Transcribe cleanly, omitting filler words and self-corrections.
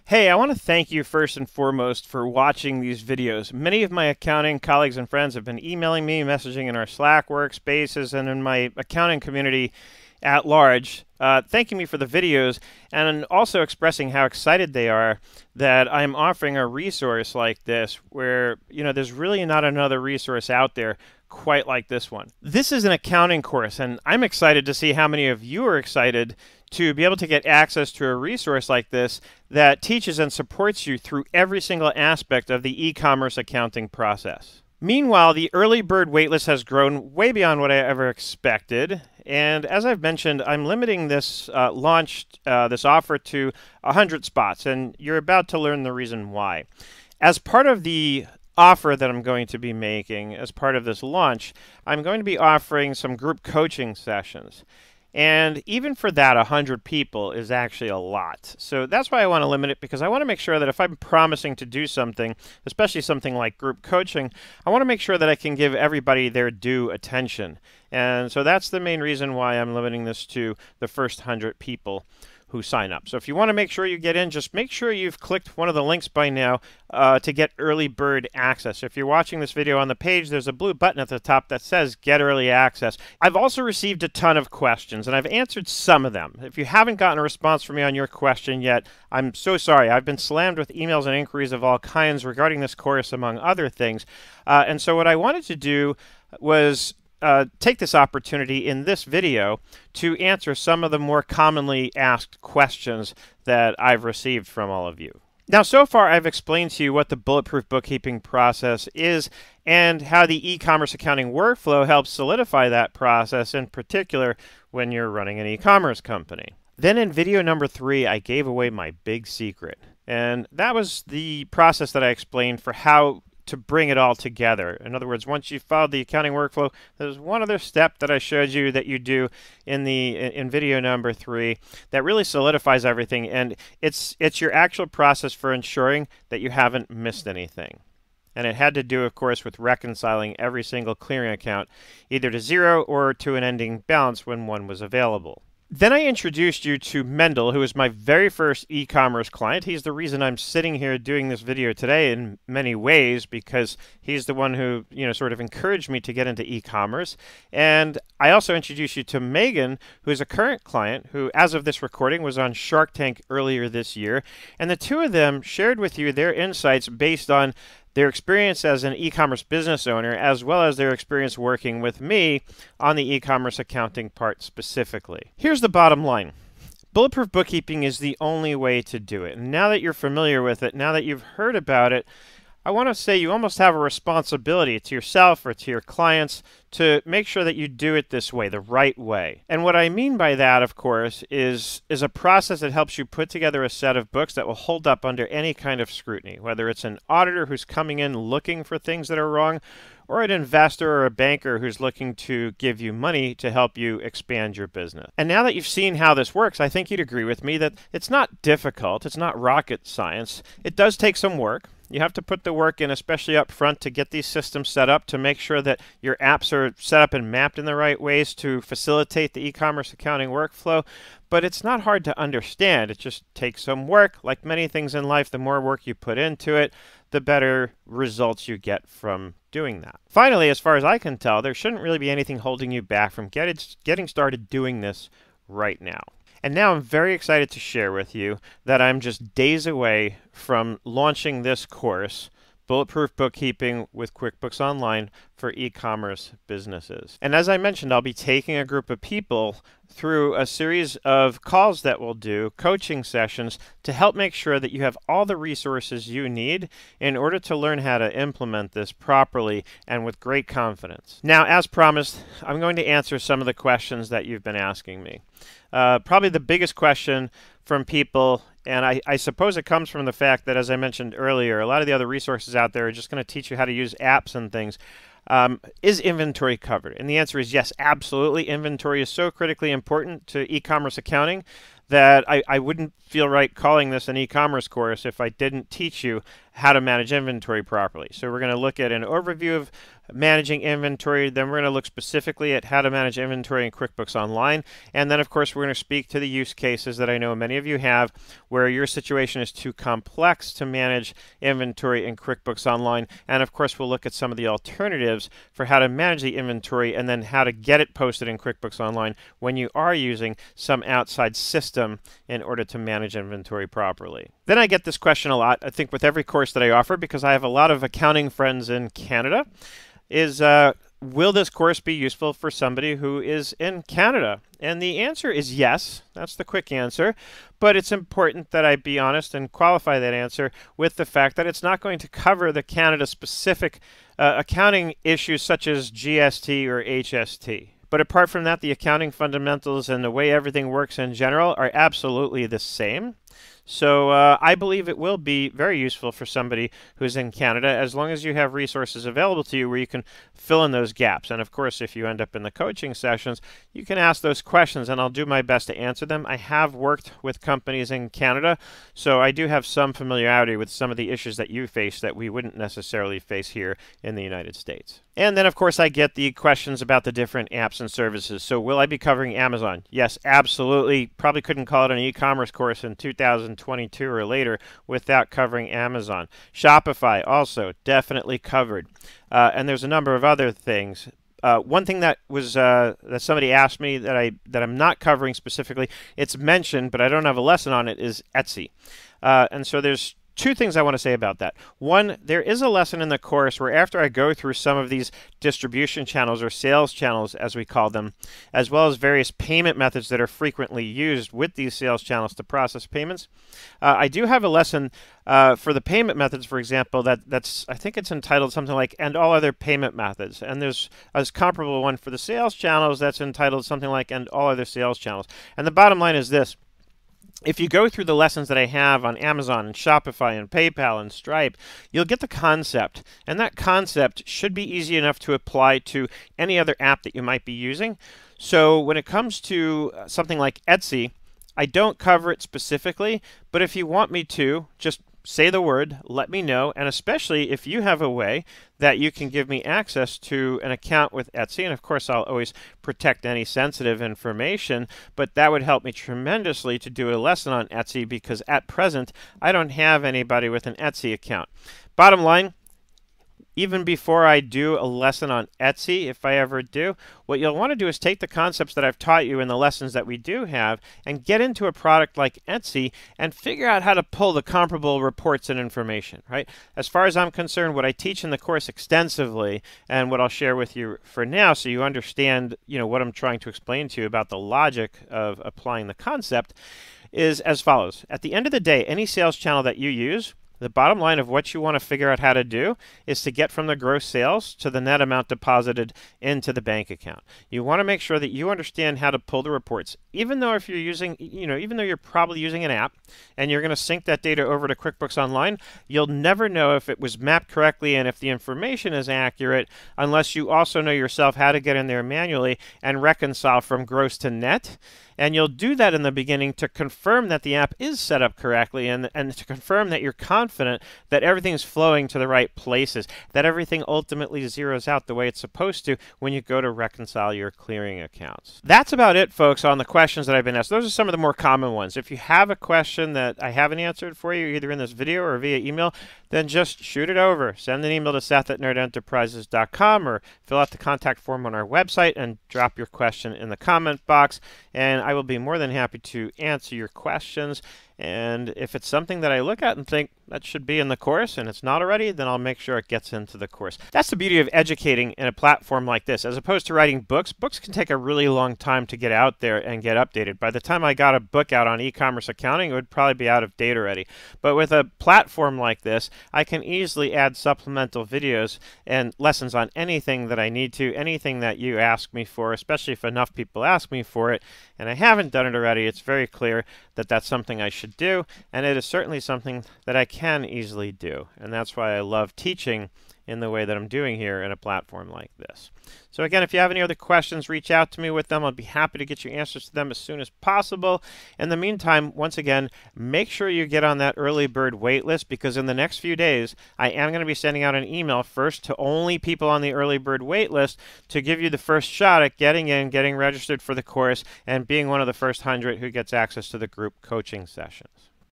Hey, I want to thank you first and foremost for watching these videos. Many of my accounting colleagues and friends have been emailing me, messaging in our Slack workspaces, and in my accounting community at large, thanking me for the videos and also expressing how excited they are that I'm offering a resource like this where, there's really not another resource out there quite like this one. This is an accounting course, and I'm excited to see how many of you are excited to be able to get access to a resource like this that teaches and supports you through every single aspect of the e-commerce accounting process. Meanwhile, the early bird waitlist has grown way beyond what I ever expected. And as I've mentioned, I'm limiting this this offer to 100 spots, and you're about to learn the reason why. As part of the offer that I'm going to be making as part of this launch, I'm going to be offering some group coaching sessions. And even for that, 100 people is actually a lot. So that's why I want to limit it, because I want to make sure that if I'm promising to do something, especially something like group coaching, I want to make sure that I can give everybody their due attention. And so that's the main reason why I'm limiting this to the first 100 people who sign up. So if you want to make sure you get in, just make sure you've clicked one of the links by now to get early bird access. If you're watching this video on the page, there's a blue button at the top that says Get Early Access. I've also received a ton of questions, and I've answered some of them. If you haven't gotten a response from me on your question yet, I'm so sorry. I've been slammed with emails and inquiries of all kinds regarding this course, among other things. And so what I wanted to do was take this opportunity in this video to answer some of the more commonly asked questions that I've received from all of you. Now, so far, I've explained to you what the Bulletproof Bookkeeping process is and how the e-commerce accounting workflow helps solidify that process, in particular when you're running an e-commerce company. Then in video number 3, I gave away my big secret, and that was the process that I explained for how to bring it all together. In other words, once you've followed the accounting workflow, there's one other step that I showed you that you do in video number 3 that really solidifies everything, and it's your actual process for ensuring that you haven't missed anything. And it had to do, of course, with reconciling every single clearing account either to zero or to an ending balance when one was available. Then I introduced you to Mendel, who is my very first e-commerce client. He's the reason I'm sitting here doing this video today in many ways, because he's the one who, sort of encouraged me to get into e-commerce. And I also introduced you to Meagan, who is a current client who, as of this recording, was on Shark Tank earlier this year. And the two of them shared with you their insights based on their experience as an e-commerce business owner, as well as their experience working with me on the e-commerce accounting part specifically. Here's the bottom line. Bulletproof bookkeeping is the only way to do it. And now that you're familiar with it, now that you've heard about it, I want to say you almost have a responsibility to yourself or to your clients to make sure that you do it this way, the right way. And what I mean by that, of course, is a process that helps you put together a set of books that will hold up under any kind of scrutiny, whether it's an auditor who's coming in looking for things that are wrong, or an investor or a banker who's looking to give you money to help you expand your business. And now that you've seen how this works, I think you'd agree with me that it's not difficult, it's not rocket science. It does take some work. You have to put the work in, especially up front, to get these systems set up, to make sure that your apps are set up and mapped in the right ways to facilitate the e-commerce accounting workflow. But it's not hard to understand. It just takes some work. Like many things in life, the more work you put into it, the better results you get from doing that. Finally, as far as I can tell, there shouldn't really be anything holding you back from getting started doing this right now. And now I'm very excited to share with you that I'm just days away from launching this course, Bulletproof Bookkeeping with QuickBooks Online for e-commerce businesses. And as I mentioned, I'll be taking a group of people through a series of calls that we'll do, coaching sessions, to help make sure that you have all the resources you need in order to learn how to implement this properly and with great confidence. Now, as promised, I'm going to answer some of the questions that you've been asking me. Probably the biggest question from people, and I suppose it comes from the fact that, as I mentioned earlier, a lot of the other resources out there are just going to teach you how to use apps and things. Is inventory covered? And the answer is yes, absolutely. Inventory is so critically important to e-commerce accounting that I wouldn't feel right calling this an e-commerce course if I didn't teach you how to manage inventory properly. So we're going to look at an overview of managing inventory, then we're going to look specifically at how to manage inventory in QuickBooks Online, and then of course we're going to speak to the use cases that I know many of you have where your situation is too complex to manage inventory in QuickBooks Online, and of course we'll look at some of the alternatives for how to manage the inventory and then how to get it posted in QuickBooks Online when you are using some outside system in order to manage inventory properly. Then I get this question a lot, I think with every course that I offer, because I have a lot of accounting friends in Canada, is will this course be useful for somebody who is in Canada? And the answer is yes. That's the quick answer. But it's important that I be honest and qualify that answer with the fact that it's not going to cover the Canada-specific accounting issues such as GST or HST. But apart from that, the accounting fundamentals and the way everything works in general are absolutely the same. So I believe it will be very useful for somebody who's in Canada as long as you have resources available to you where you can fill in those gaps. And of course, if you end up in the coaching sessions, you can ask those questions and I'll do my best to answer them. I have worked with companies in Canada, so I do have some familiarity with some of the issues that you face that we wouldn't necessarily face here in the United States. And then, of course, I get the questions about the different apps and services. So will I be covering Amazon? Yes, absolutely. Probably couldn't call it an e-commerce course in 2022 or later without covering Amazon. Shopify also definitely covered. And there's a number of other things. One thing that was that somebody asked me that I'm not covering specifically, it's mentioned, but I don't have a lesson on it, is Etsy. And so there's two things I want to say about that. One, there is a lesson in the course where after I go through some of these distribution channels or sales channels, as we call them, as well as various payment methods that are frequently used with these sales channels to process payments, I do have a lesson for the payment methods, for example, that's I think it's entitled something like "and all other payment methods." And there's a comparable one for the sales channels that's entitled something like "and all other sales channels." And the bottom line is this. If you go through the lessons that I have on Amazon and Shopify and PayPal and Stripe, you'll get the concept. And that concept should be easy enough to apply to any other app that you might be using. So when it comes to something like Etsy, I don't cover it specifically, but if you want me to, just say the word, let me know, and especially if you have a way that you can give me access to an account with Etsy, and of course I'll always protect any sensitive information, but that would help me tremendously to do a lesson on Etsy because at present I don't have anybody with an Etsy account. Bottom line, even before I do a lesson on Etsy, if I ever do, what you'll want to do is take the concepts that I've taught you in the lessons that we do have and get into a product like Etsy and figure out how to pull the comparable reports and information, right? As far as I'm concerned, what I teach in the course extensively and what I'll share with you for now so you understand, what I'm trying to explain to you about the logic of applying the concept is as follows. At the end of the day, any sales channel that you use, the bottom line of what you want to figure out how to do is to get from the gross sales to the net amount deposited into the bank account. You want to make sure that you understand how to pull the reports. Even though if you're using, even though you're probably using an app and you're going to sync that data over to QuickBooks Online, you'll never know if it was mapped correctly and if the information is accurate unless you also know yourself how to get in there manually and reconcile from gross to net. And you'll do that in the beginning to confirm that the app is set up correctly and to confirm that you're confident that everything's flowing to the right places, that everything ultimately zeroes out the way it's supposed to when you go to reconcile your clearing accounts. That's about it, folks, on the questions that I've been asked. Those are some of the more common ones. If you have a question that I haven't answered for you, either in this video or via email, then just shoot it over. Send an email to seth@nerdenterprises.com or fill out the contact form on our website and drop your question in the comment box. And I will be more than happy to answer your questions. And if it's something that I look at and think that should be in the course and it's not already, then I'll make sure it gets into the course. That's the beauty of educating in a platform like this. As opposed to writing books, books can take a really long time to get out there and get updated. By the time I got a book out on e-commerce accounting, it would probably be out of date already. But with a platform like this, I can easily add supplemental videos and lessons on anything that I need to, anything that you ask me for, especially if enough people ask me for it. And I haven't done it already. It's very clear that that's something I should do, and it is certainly something that I can easily do. And that's why I love teaching in the way that I'm doing here in a platform like this. So again, if you have any other questions, reach out to me with them. I'll be happy to get you answers to them as soon as possible. In the meantime, once again, make sure you get on that early bird wait list, because in the next few days, I am going to be sending out an email first to only people on the early bird wait list to give you the first shot at getting in, getting registered for the course, and being one of the first 100 who gets access to the group coaching sessions.